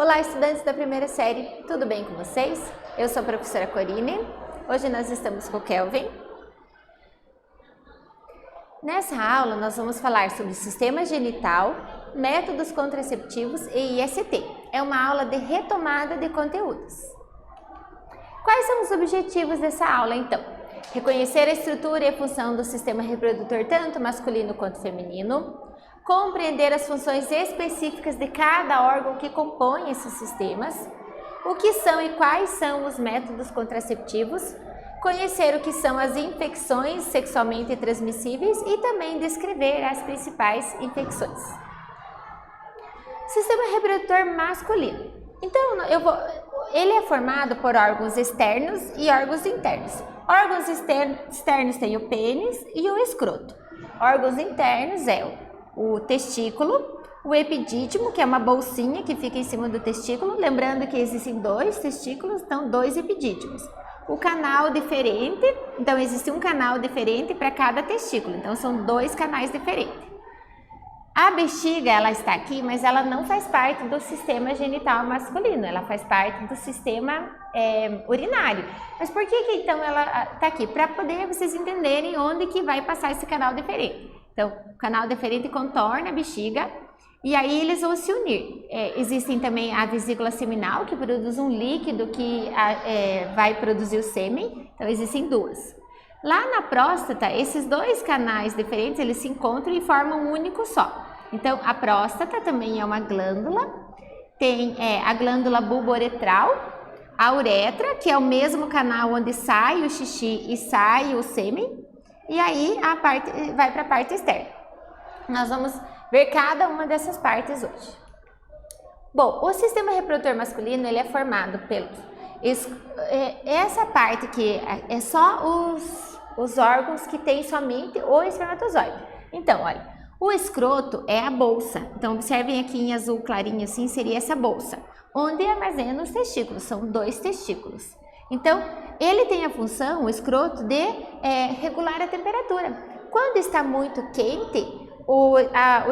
Olá, estudantes da primeira série, tudo bem com vocês? Eu sou a professora Corine, hoje nós estamos com o Kelvin. Nessa aula nós vamos falar sobre sistema genital, métodos contraceptivos e IST. É uma aula de retomada de conteúdos. Quais são os objetivos dessa aula então? Reconhecer a estrutura e a função do sistema reprodutor tanto masculino quanto feminino, compreender as funções específicas de cada órgão que compõe esses sistemas, o que são e quais são os métodos contraceptivos, conhecer o que são as infecções sexualmente transmissíveis e também descrever as principais infecções. Sistema reprodutor masculino. Então, ele é formado por órgãos externos e órgãos internos. Órgãos externos têm o pênis e o escroto. Órgãos internos é o testículo, o epidídimo, que é uma bolsinha que fica em cima do testículo, lembrando que existem dois testículos, então dois epidídimos. O canal diferente, então existe um canal diferente para cada testículo, então são dois canais diferentes. A bexiga, ela está aqui, mas ela não faz parte do sistema genital masculino, ela faz parte do sistema urinário. Mas por que então ela está aqui? Para poder vocês entenderem onde que vai passar esse canal diferente. Então, o canal deferente contorna a bexiga e aí eles vão se unir. Existem também a vesícula seminal, que produz um líquido que vai produzir o sêmen. Então, existem duas. Lá na próstata, esses dois canais diferentes, eles se encontram e formam um único só. Então, a próstata também é uma glândula. Tem a glândula bulbouretral, a uretra, que é o mesmo canal onde sai o xixi e sai o sêmen. E aí vai para a parte externa. Nós vamos ver cada uma dessas partes hoje. Bom, o sistema reprodutor masculino ele é formado pelos essa parte que é só os órgãos que têm somente o espermatozoide. Então, olha, o escroto é a bolsa. Então, observem aqui em azul clarinho assim, seria essa bolsa, onde armazena os testículos, são dois testículos. Então, ele tem a função, o escroto, de regular a temperatura. Quando está muito quente, o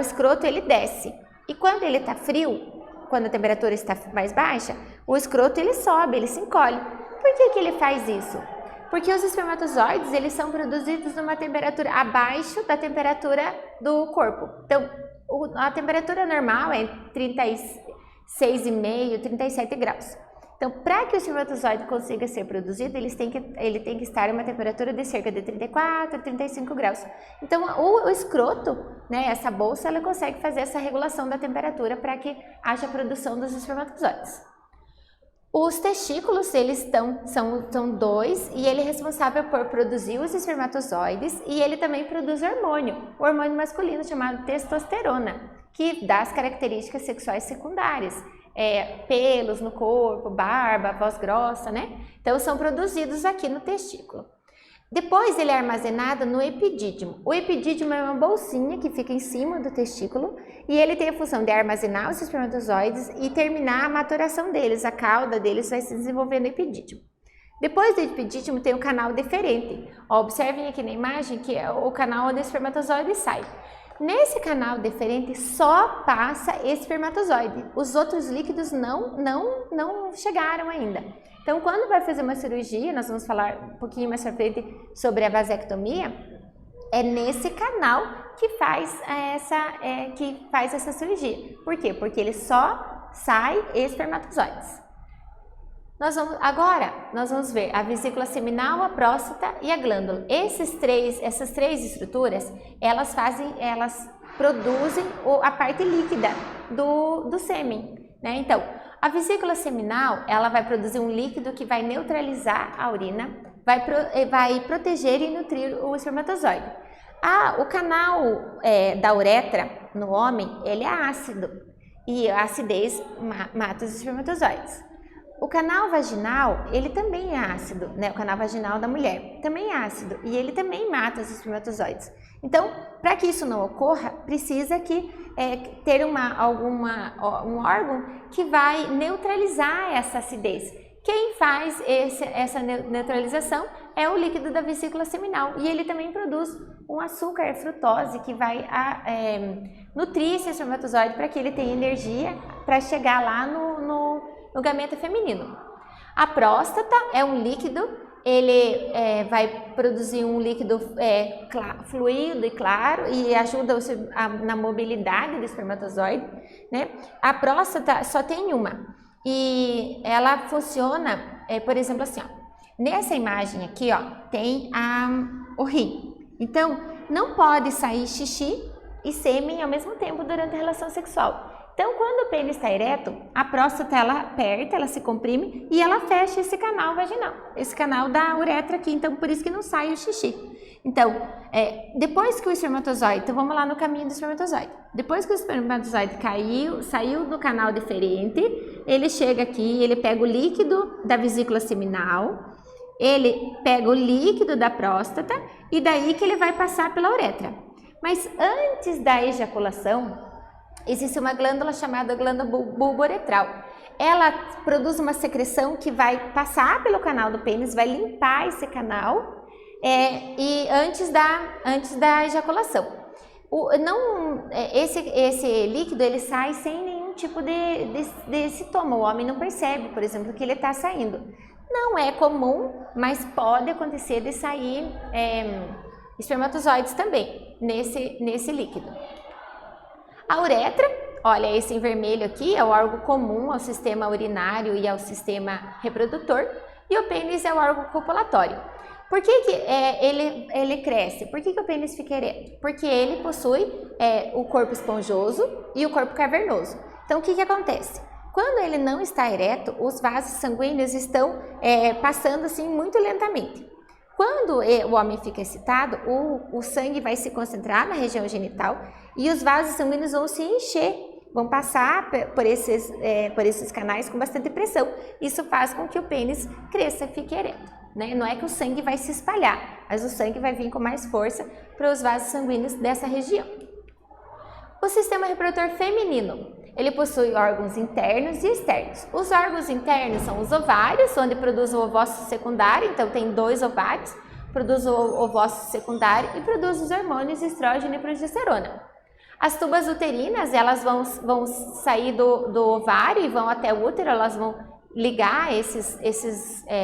escroto ele desce. E quando ele está frio, quando a temperatura está mais baixa, o escroto ele sobe, ele se encolhe. Por que ele faz isso? Porque os espermatozoides eles são produzidos numa temperatura abaixo da temperatura do corpo. Então, a temperatura normal é 36,5, 37 graus. Então, para que o espermatozoide consiga ser produzido, ele tem que estar em uma temperatura de cerca de 34 a 35 graus. Então, o escroto, né, essa bolsa, ela consegue fazer essa regulação da temperatura para que haja produção dos espermatozoides. Os testículos, eles são dois e ele é responsável por produzir os espermatozoides e ele também produz o hormônio masculino chamado testosterona, que dá as características sexuais secundárias. Pelos no corpo, barba, voz grossa, né? Então, são produzidos aqui no testículo. Depois, ele é armazenado no epidídimo. O epidídimo é uma bolsinha que fica em cima do testículo e ele tem a função de armazenar os espermatozoides e terminar a maturação deles. A cauda deles vai se desenvolver no epidídimo. Depois do epidídimo, tem o canal deferente. Observem aqui na imagem que é o canal onde o espermatozoide sai. Nesse canal deferente só passa espermatozoide, os outros líquidos não chegaram ainda. Então, quando vai fazer uma cirurgia, nós vamos falar um pouquinho mais pra frente sobre a vasectomia, é nesse canal que faz essa cirurgia. Por quê? Porque ele só sai espermatozoides. Agora nós vamos ver a vesícula seminal, a próstata e a glândula. Essas três estruturas, elas produzem a parte líquida do sêmen, né? Então, a vesícula seminal, ela vai produzir um líquido que vai neutralizar a urina, vai proteger e nutrir o espermatozoide. O canal da uretra no homem, ele é ácido e a acidez mata os espermatozoides. O canal vaginal, ele também é ácido, né? O canal vaginal da mulher também é ácido e ele também mata os espermatozoides. Então, para que isso não ocorra, precisa ter um órgão que vai neutralizar essa acidez. Quem faz essa neutralização é o líquido da vesícula seminal e ele também produz um açúcar, frutose, que vai nutrir esse espermatozoide para que ele tenha energia para chegar lá no no gameta feminino. A próstata é um líquido, ele vai produzir um líquido fluido e claro e ajuda na mobilidade do espermatozoide, né? A próstata só tem uma e ela funciona, por exemplo, assim, ó, nessa imagem aqui, ó, tem o rim. Então, não pode sair xixi e sêmen ao mesmo tempo durante a relação sexual. Então, quando o pênis está ereto, a próstata ela aperta, ela se comprime e ela fecha esse canal vaginal, esse canal da uretra aqui, então por isso que não sai o xixi. Então, depois que o espermatozoide, então vamos lá no caminho do espermatozoide. Depois que o espermatozoide saiu do canal deferente, ele chega aqui, ele pega o líquido da vesícula seminal, ele pega o líquido da próstata e daí que ele vai passar pela uretra. Mas antes da ejaculação, existe uma glândula chamada glândula bulboretral. Ela produz uma secreção que vai passar pelo canal do pênis, vai limpar esse canal e antes da ejaculação. Esse líquido ele sai sem nenhum tipo de sintoma. O homem não percebe, por exemplo, que ele está saindo. Não é comum, mas pode acontecer de sair espermatozoides também nesse líquido. A uretra, olha, esse em vermelho aqui é o órgão comum ao sistema urinário e ao sistema reprodutor, e o pênis é o órgão copulatório. Por que ele cresce? Por que o pênis fica ereto? Porque ele possui o corpo esponjoso e o corpo cavernoso. Então, o que acontece? Quando ele não está ereto, os vasos sanguíneos estão passando assim muito lentamente. Quando o homem fica excitado, o sangue vai se concentrar na região genital e os vasos sanguíneos vão se encher, vão passar por esses canais com bastante pressão. Isso faz com que o pênis cresça e fique ereto, né? Não é que o sangue vai se espalhar, mas o sangue vai vir com mais força para os vasos sanguíneos dessa região. O sistema reprodutor feminino, ele possui órgãos internos e externos. Os órgãos internos são os ovários, onde produz o ovócito secundário, então tem 2 ovários, produz o ovócito secundário e produz os hormônios estrógeno e progesterona. As tubas uterinas, elas vão sair do ovário e vão até o útero, elas vão ligar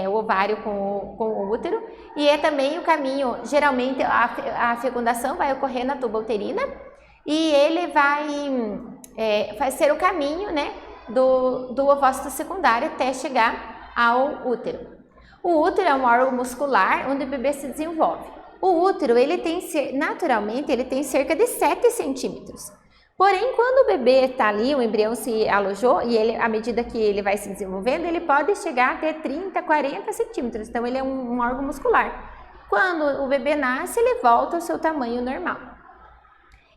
o ovário com o útero, e é também o caminho, geralmente a fecundação vai ocorrer na tuba uterina, e ele vai ser o caminho, né, do ovócito secundário até chegar ao útero. O útero é um órgão muscular onde o bebê se desenvolve. O útero, naturalmente, ele tem cerca de 7 centímetros. Porém, quando o bebê está ali, o embrião se alojou e à medida que ele vai se desenvolvendo, ele pode chegar até 30, 40 centímetros. Então, ele é um órgão muscular. Quando o bebê nasce, ele volta ao seu tamanho normal.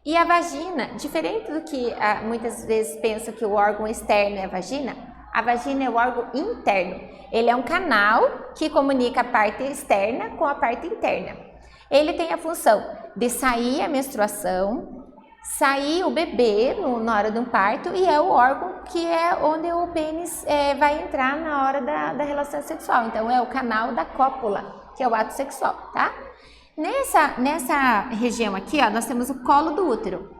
E a vagina, diferente do que muitas vezes pensam que o órgão externo é a vagina é o órgão interno. Ele é um canal que comunica a parte externa com a parte interna. Ele tem a função de sair a menstruação, sair o bebê na hora de um parto, e é o órgão que é onde o pênis vai entrar na hora da relação sexual. Então, é o canal da cópula, que é o ato sexual, tá? Nessa região aqui, ó, nós temos o colo do útero.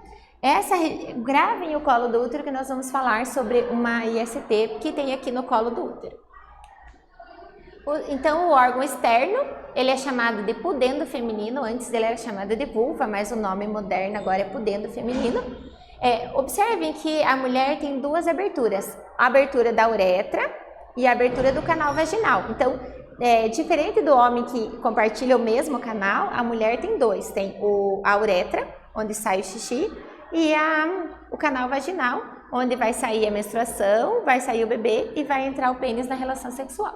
Gravem o colo do útero que nós vamos falar sobre uma IST que tem aqui no colo do útero. Então, o órgão externo, ele é chamado de pudendo feminino, antes ele era chamado de vulva, mas o nome moderno agora é pudendo feminino. Observem que a mulher tem 2 aberturas, a abertura da uretra e a abertura do canal vaginal. Então, diferente do homem que compartilha o mesmo canal, a mulher tem 2, tem a uretra, onde sai o xixi, e o canal vaginal, onde vai sair a menstruação, vai sair o bebê e vai entrar o pênis na relação sexual.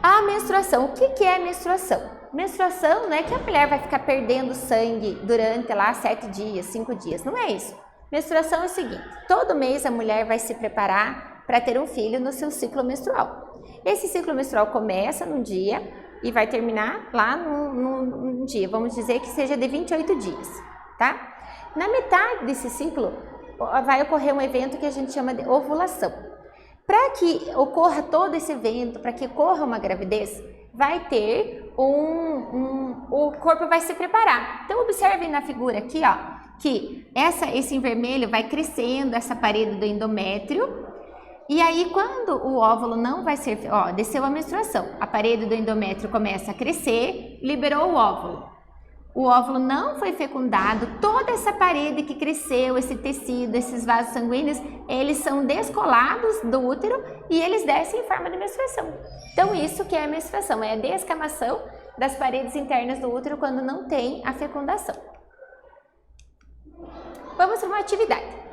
A menstruação, o que é a menstruação? Menstruação não é que a mulher vai ficar perdendo sangue durante lá 7 dias, 5 dias, não é isso. Menstruação é o seguinte, todo mês a mulher vai se preparar para ter um filho no seu ciclo menstrual. Esse ciclo menstrual começa num dia e vai terminar lá num dia, vamos dizer que seja de 28 dias, tá? Na metade desse ciclo vai ocorrer um evento que a gente chama de ovulação. Para que ocorra todo esse evento, para que ocorra uma gravidez, vai ter o corpo vai se preparar. Então, observem na figura aqui, ó, que esse em vermelho vai crescendo essa parede do endométrio, E aí, quando o óvulo não vai ser... Ó, desceu a menstruação, a parede do endométrio começa a crescer, liberou o óvulo. O óvulo não foi fecundado, toda essa parede que cresceu, esse tecido, esses vasos sanguíneos, eles são descolados do útero e eles descem em forma de menstruação. Então, isso que é a menstruação, é a descamação das paredes internas do útero quando não tem a fecundação. Vamos para uma atividade.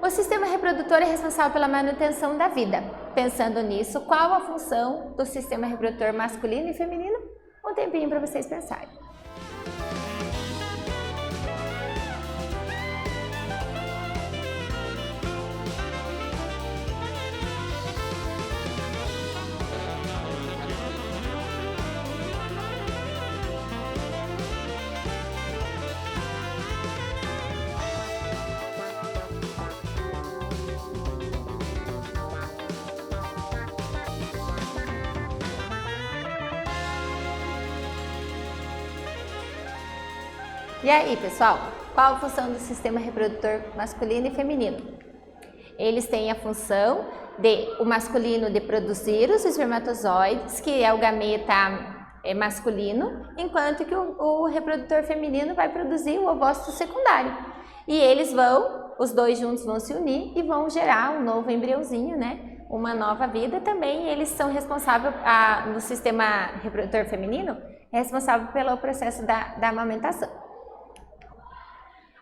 O sistema reprodutor é responsável pela manutenção da vida. Pensando nisso, qual a função do sistema reprodutor masculino e feminino? Um tempinho para vocês pensarem. E aí, pessoal, qual a função do sistema reprodutor masculino e feminino? Eles têm a função de o masculino de produzir os espermatozoides, que é o gameta masculino, enquanto que o reprodutor feminino vai produzir o ovócito secundário. E eles os dois juntos vão se unir e vão gerar um novo embriãozinho, né? Uma nova vida. Também eles são responsáveis, no sistema reprodutor feminino, é responsável pelo processo da amamentação.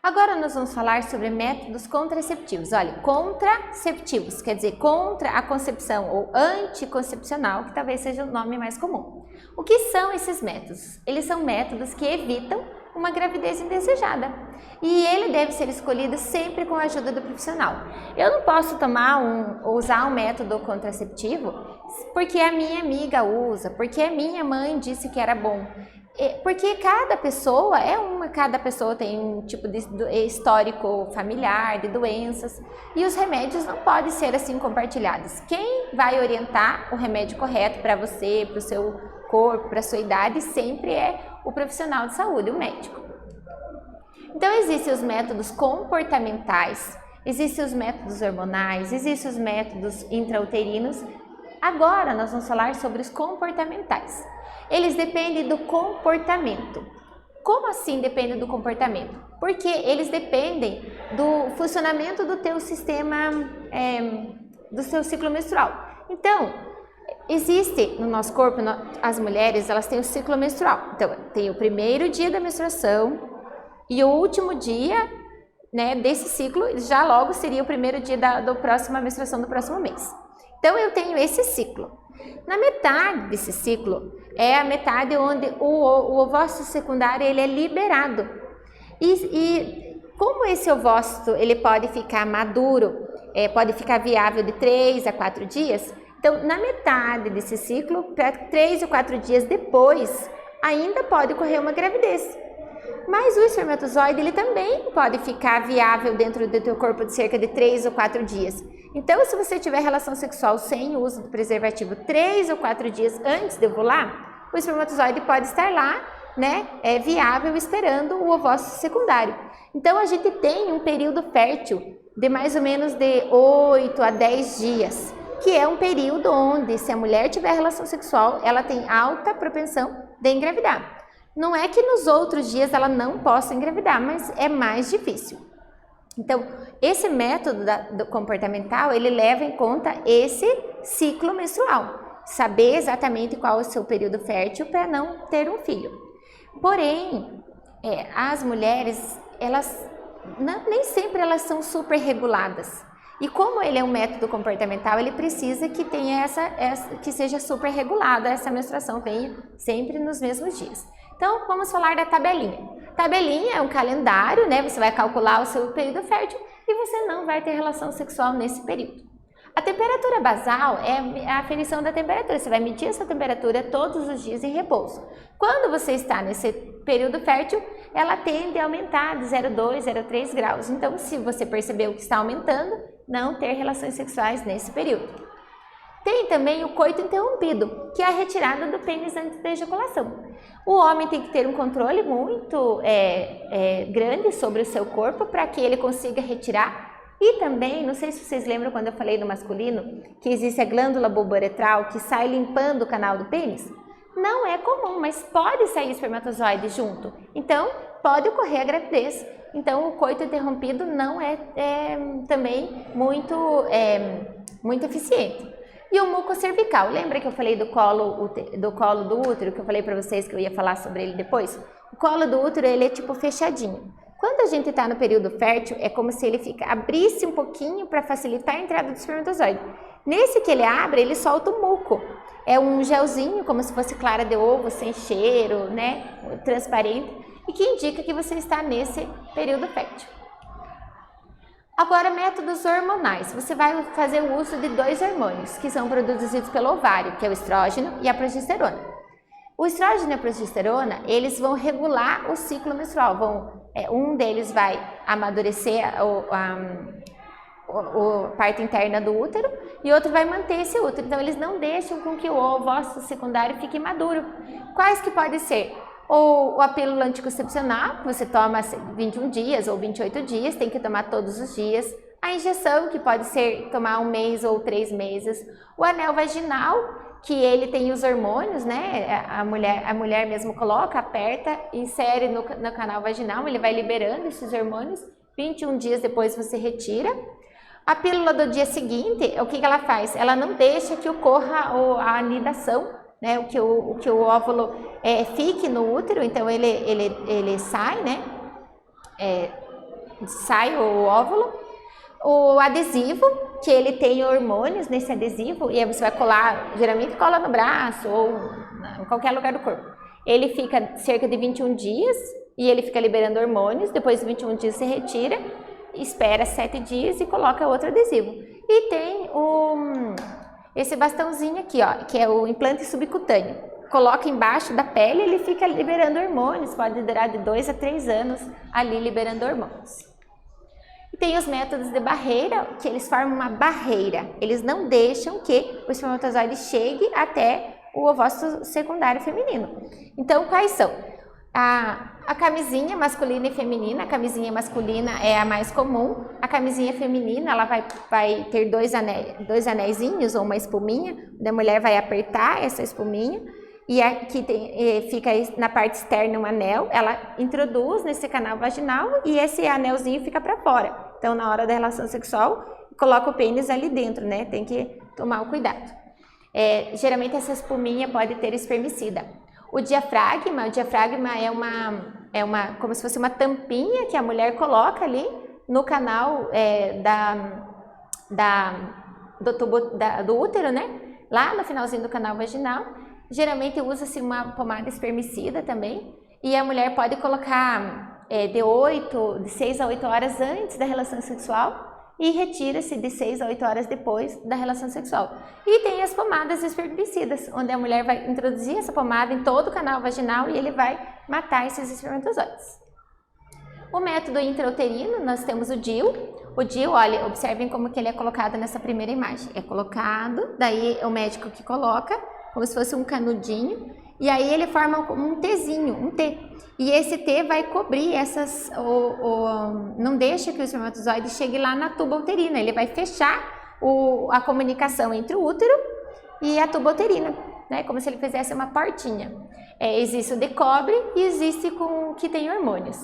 Agora nós vamos falar sobre métodos contraceptivos. Olha, contraceptivos, quer dizer, contra a concepção ou anticoncepcional, que talvez seja o nome mais comum. O que são esses métodos? Eles são métodos que evitam uma gravidez indesejada e ele deve ser escolhido sempre com a ajuda do profissional. Eu não posso usar um método contraceptivo porque a minha amiga usa, porque a minha mãe disse que era bom. Porque cada pessoa cada pessoa tem um tipo de histórico familiar, de doenças, e os remédios não podem ser assim compartilhados. Quem vai orientar o remédio correto para você, para o seu corpo, para a sua idade, sempre é o profissional de saúde, o médico. Então existem os métodos comportamentais, existem os métodos hormonais, existem os métodos intrauterinos. Agora nós vamos falar sobre os comportamentais. Eles dependem do comportamento. Como assim dependem do comportamento? Porque eles dependem do funcionamento do teu sistema, do seu ciclo menstrual. Então, existe no nosso corpo, as mulheres, elas têm o ciclo menstrual. Então, tem o primeiro dia da menstruação e o último dia, né, desse ciclo, já logo seria o primeiro dia da próxima menstruação do próximo mês. Então, eu tenho esse ciclo. Na metade desse ciclo, é a metade onde o ovócito secundário ele é liberado. E como esse ovócito ele pode ficar maduro, pode ficar viável de 3 a 4 dias, então na metade desse ciclo, para 3 ou 4 dias depois, ainda pode ocorrer uma gravidez. Mas o espermatozoide ele também pode ficar viável dentro do teu corpo de cerca de 3 ou 4 dias. Então, se você tiver relação sexual sem o uso do preservativo 3 ou 4 dias antes de ovular, o espermatozoide pode estar lá, né, viável, esperando o ovócito secundário. Então, a gente tem um período fértil de mais ou menos de 8 a 10 dias, que é um período onde, se a mulher tiver relação sexual, ela tem alta propensão de engravidar. Não é que nos outros dias ela não possa engravidar, mas é mais difícil. Então, esse método do comportamental, ele leva em conta esse ciclo menstrual. Saber exatamente qual é o seu período fértil para não ter um filho. Porém, as mulheres, nem sempre elas são super reguladas. E como ele é um método comportamental, ele precisa que tenha que seja super regulada essa menstruação, venha sempre nos mesmos dias. Então, vamos falar da tabelinha. Tabelinha é um calendário, né? Você vai calcular o seu período fértil e você não vai ter relação sexual nesse período. A temperatura basal é a aferição da temperatura. Você vai medir essa temperatura todos os dias em repouso. Quando você está nesse período fértil, ela tende a aumentar de 0,2, 0,3 graus. Então, se você percebeu que está aumentando, não ter relações sexuais nesse período. Tem também o coito interrompido, que é a retirada do pênis antes da ejaculação. O homem tem que ter um controle muito grande sobre o seu corpo para que ele consiga retirar E também, não sei se vocês lembram quando eu falei do masculino, que existe a glândula bulboretral que sai limpando o canal do pênis? Não é comum, mas pode sair espermatozoide junto. Então, pode ocorrer a gravidez. Então, o coito interrompido não é também muito eficiente. E o muco cervical, lembra que eu falei do colo do útero, que eu falei para vocês que eu ia falar sobre ele depois? O colo do útero, ele é tipo fechadinho. Quando a gente está no período fértil, é como se ele abrisse um pouquinho para facilitar a entrada do espermatozoide. Nesse que ele abre, ele solta o muco. É um gelzinho, como se fosse clara de ovo, sem cheiro, né? Transparente, e que indica que você está nesse período fértil. Agora, métodos hormonais. Você vai fazer o uso de 2 hormônios, que são produzidos pelo ovário, que é o estrógeno e a progesterona. O estrógeno e a progesterona, eles vão regular o ciclo menstrual. Um deles vai amadurecer a parte interna do útero e outro vai manter esse útero. Então, eles não deixam com que o ovário secundário fique maduro. Quais que podem ser? Ou a pílula anticoncepcional, que você toma 21 dias ou 28 dias, tem que tomar todos os dias. A injeção, que pode ser tomar 1 mês ou 3 meses. O anel vaginal, que ele tem os hormônios, né? A mulher mesmo coloca, aperta, insere no canal vaginal, ele vai liberando esses hormônios. 21 dias depois você retira. A pílula do dia seguinte, o que ela faz? Ela não deixa que ocorra a anidação, né? O que o óvulo fique no útero, então ele sai, né? Sai o óvulo. O adesivo, que ele tem hormônios nesse adesivo, e aí você vai colar, geralmente cola no braço ou em qualquer lugar do corpo. Ele fica cerca de 21 dias e ele fica liberando hormônios, depois de 21 dias você retira, espera 7 dias e coloca outro adesivo. E tem esse bastãozinho aqui, ó, que é o implante subcutâneo. Coloca embaixo da pele, ele fica liberando hormônios, pode durar de 2 a 3 anos ali liberando hormônios. E tem os métodos de barreira, que eles formam uma barreira. Eles não deixam que o espermatozoide chegue até o ovócito secundário feminino. Então, quais são? A camisinha masculina e feminina. A camisinha masculina é a mais comum. A camisinha feminina, ela vai ter 2 anéisinhos ou uma espuminha, onde a mulher vai apertar essa espuminha. E aqui fica na parte externa um anel, ela introduz nesse canal vaginal e esse anelzinho fica para fora. Então, na hora da relação sexual, coloca o pênis ali dentro, né? Tem que tomar o cuidado. Geralmente essa espuminha pode ter espermicida. O diafragma é como se fosse uma tampinha que a mulher coloca ali no canal do útero, né? Lá no finalzinho do canal vaginal. Geralmente usa-se uma pomada espermicida também, e a mulher pode colocar de 6 a 8 horas antes da relação sexual e retira-se de 6 a 8 horas depois da relação sexual. E tem as pomadas espermicidas, onde a mulher vai introduzir essa pomada em todo o canal vaginal e ele vai matar esses espermatozoides. O método intrauterino, nós temos o DIU. O DIU, olha, observem como que ele é colocado nessa primeira imagem. É colocado, daí o médico que coloca, como se fosse um canudinho, e aí ele forma um Tzinho, um T. E esse T vai cobrir não deixa que o espermatozoide chegue lá na tuba uterina, ele vai fechar a comunicação entre o útero e a tuba uterina, né? Como se ele fizesse uma portinha. Existe o de cobre e existe que tem hormônios.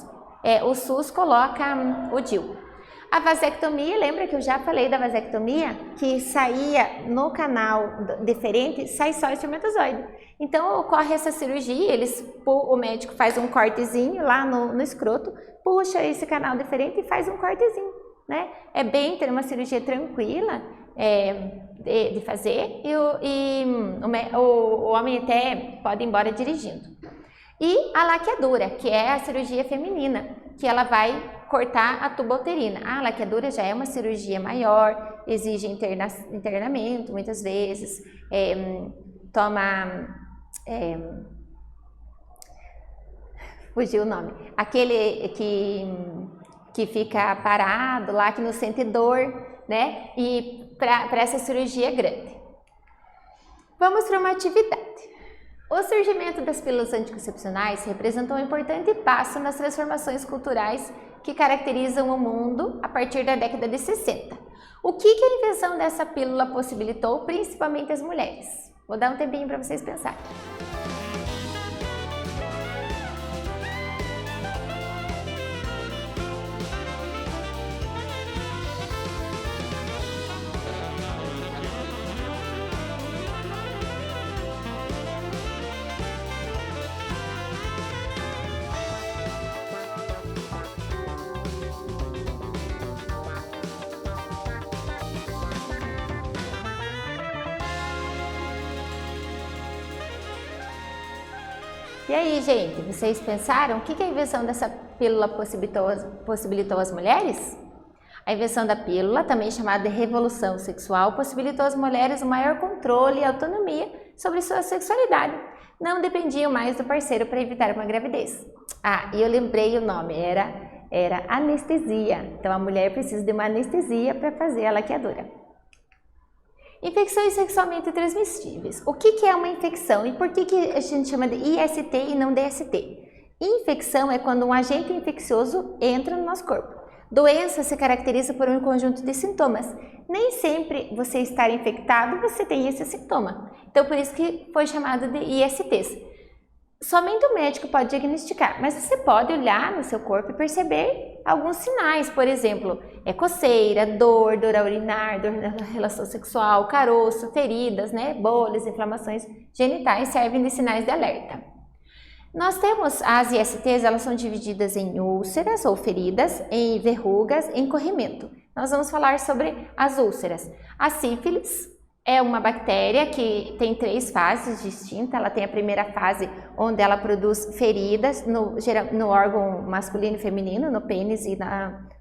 O SUS coloca o DIU. A vasectomia, lembra que eu já falei da vasectomia? Que saía no canal deferente, sai só o espermatozoide. Então ocorre essa cirurgia, o médico faz um cortezinho lá no escroto, puxa esse canal deferente e faz um cortezinho, né? Tem uma cirurgia tranquila de fazer e o homem até pode ir embora dirigindo. E a laqueadura, que é a cirurgia feminina, que ela vai cortar a tuba uterina. A laqueadura já é uma cirurgia maior, exige internamento muitas vezes, fugiu o nome, aquele que fica parado lá, que não sente dor, né? E para essa cirurgia grande. Vamos para uma atividade. O surgimento das pílulas anticoncepcionais representou um importante passo nas transformações culturais que caracterizam o mundo a partir da década de 60. O que a invenção dessa pílula possibilitou, principalmente as mulheres? Vou dar um tempinho para vocês pensarem. E aí, gente, vocês pensaram o que a invenção dessa pílula possibilitou às mulheres? A invenção da pílula, também chamada de revolução sexual, possibilitou às mulheres um maior controle e autonomia sobre sua sexualidade. Não dependiam mais do parceiro para evitar uma gravidez. Ah, e eu lembrei o nome, era anestesia. Então a mulher precisa de uma anestesia para fazer a laqueadura. Infecções sexualmente transmissíveis. O que é uma infecção e por que a gente chama de IST e não DST? Infecção é quando um agente infeccioso entra no nosso corpo. Doença se caracteriza por um conjunto de sintomas. Nem sempre você estar infectado, você tem esse sintoma. Então, por isso que foi chamado de ISTs. Somente o médico pode diagnosticar, mas você pode olhar no seu corpo e perceber alguns sinais, por exemplo, coceira, dor a urinar, dor na relação sexual, caroço, feridas, bolhas, inflamações genitais servem de sinais de alerta. Nós temos as ISTs, elas são divididas em úlceras ou feridas, em verrugas, em corrimento. Nós vamos falar sobre as úlceras. A sífilis é uma bactéria que tem 3 fases distintas. Ela tem a primeira fase, onde ela produz feridas no órgão masculino e feminino, no pênis e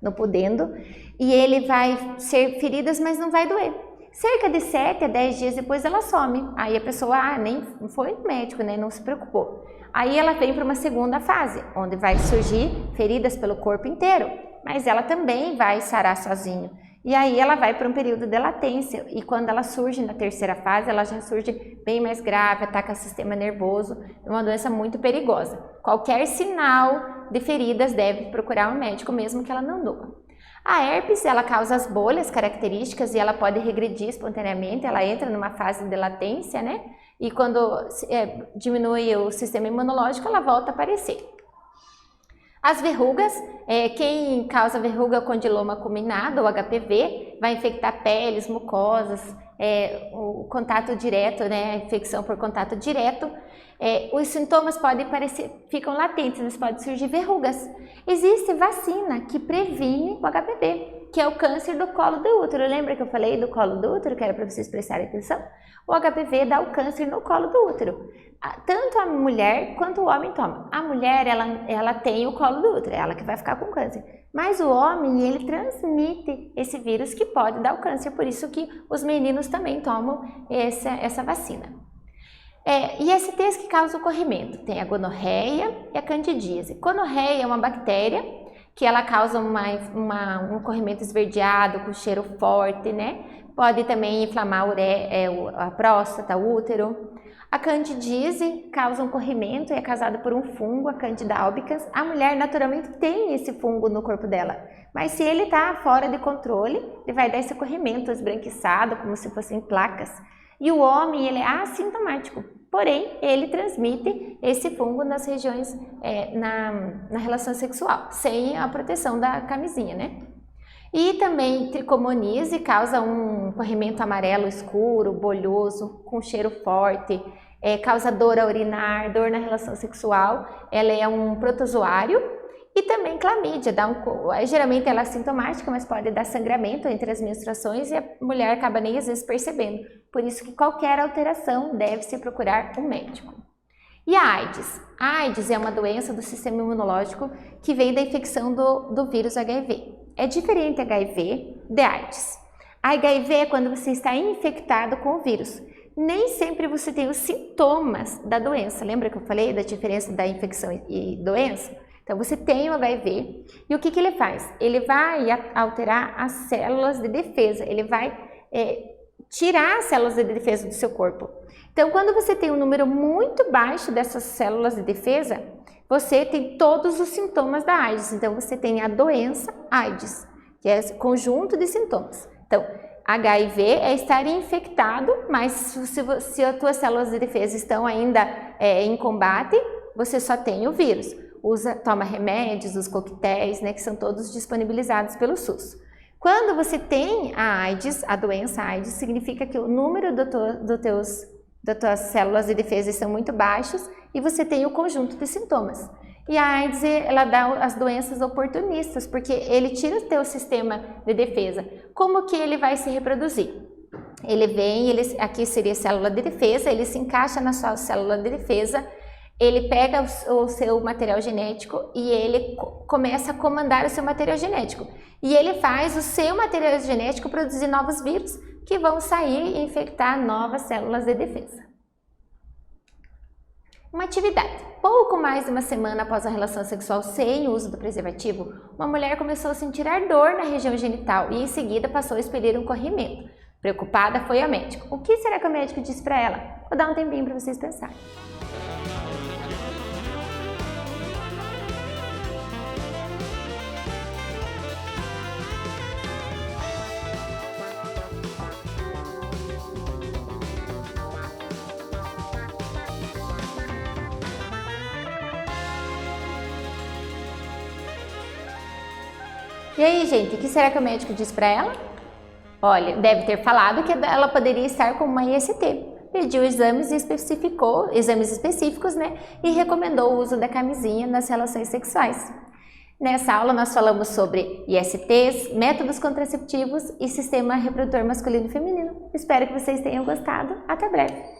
no pudendo, e ele vai ser feridas, mas não vai doer. Cerca de 7 a 10 dias depois ela some. Aí a pessoa, nem foi no médico, não se preocupou. Aí ela vem para uma segunda fase, onde vai surgir feridas pelo corpo inteiro, mas ela também vai sarar sozinho. E aí ela vai para um período de latência, e quando ela surge na terceira fase, ela já surge bem mais grave, ataca o sistema nervoso, é uma doença muito perigosa. Qualquer sinal de feridas deve procurar um médico, mesmo que ela não doa. A herpes, ela causa as bolhas características e ela pode regredir espontaneamente, ela entra numa fase de latência, E quando diminui o sistema imunológico, ela volta a aparecer. As verrugas, quem causa verruga é o condiloma acuminado, ou HPV, vai infectar peles, mucosas, o contato direto, a infecção por contato direto. Os sintomas podem ficam latentes, mas podem surgir verrugas. Existe vacina que previne o HPV, que é o câncer do colo do útero. Lembra que eu falei do colo do útero, que era para vocês prestarem atenção? O HPV dá o câncer no colo do útero. Tanto a mulher quanto o homem toma. A mulher, ela tem o colo do útero, é ela que vai ficar com câncer. Mas o homem, ele transmite esse vírus que pode dar o câncer, por isso que os meninos também tomam essa vacina. ISTs que causam o corrimento. Tem a gonorreia e a candidíase. Gonorreia é uma bactéria que ela causa um corrimento esverdeado, com cheiro forte, Pode também inflamar a próstata, o útero. A candidíase causa um corrimento e é causada por um fungo, a Candida albicans. A mulher naturalmente tem esse fungo no corpo dela, mas se ele está fora de controle, ele vai dar esse corrimento esbranquiçado, como se fossem placas. E o homem, ele é assintomático, porém, ele transmite esse fungo nas regiões, na relação sexual, sem a proteção da camisinha, E também tricomonise causa um corrimento amarelo escuro, bolhoso, com cheiro forte, causa dor a urinar, dor na relação sexual, ela é um protozoário. E também clamídia, geralmente ela é assintomática, mas pode dar sangramento entre as menstruações e a mulher acaba nem às vezes percebendo. Por isso que qualquer alteração deve-se procurar um médico. E a AIDS? A AIDS é uma doença do sistema imunológico que vem da infecção do vírus HIV. É diferente HIV de AIDS. A HIV é quando você está infectado com o vírus. Nem sempre você tem os sintomas da doença. Lembra que eu falei da diferença da infecção e doença? Então, você tem o HIV e o que ele faz? Ele vai alterar as células de defesa, ele vai tirar as células de defesa do seu corpo. Então, quando você tem um número muito baixo dessas células de defesa, você tem todos os sintomas da AIDS. Então, você tem a doença AIDS, que é esse conjunto de sintomas. Então, HIV é estar infectado, mas se as tuas células de defesa estão ainda em combate, você só tem o vírus. Toma remédios, os coquetéis, né, que são todos disponibilizados pelo SUS. Quando você tem a AIDS, a doença AIDS, significa que o número das tuas células de defesa estão muito baixos e você tem o conjunto de sintomas. E a AIDS, ela dá as doenças oportunistas, porque ele tira o teu sistema de defesa. Como que ele vai se reproduzir? Ele vem, aqui seria a célula de defesa, ele se encaixa na sua célula de defesa, ele pega o seu material genético e ele começa a comandar o seu material genético. E ele faz o seu material genético produzir novos vírus que vão sair e infectar novas células de defesa. Uma atividade. Pouco mais de uma semana após a relação sexual sem o uso do preservativo, uma mulher começou a sentir ardor na região genital e em seguida passou a expelir um corrimento. Preocupada, foi ao médico. O que será que o médico disse para ela? Vou dar um tempinho para vocês pensarem. E aí, gente, o que será que o médico disse para ela? Olha, deve ter falado que ela poderia estar com uma IST. Pediu exames e especificou, exames específicos, né? E recomendou o uso da camisinha nas relações sexuais. Nessa aula nós falamos sobre ISTs, métodos contraceptivos e sistema reprodutor masculino e feminino. Espero que vocês tenham gostado. Até breve!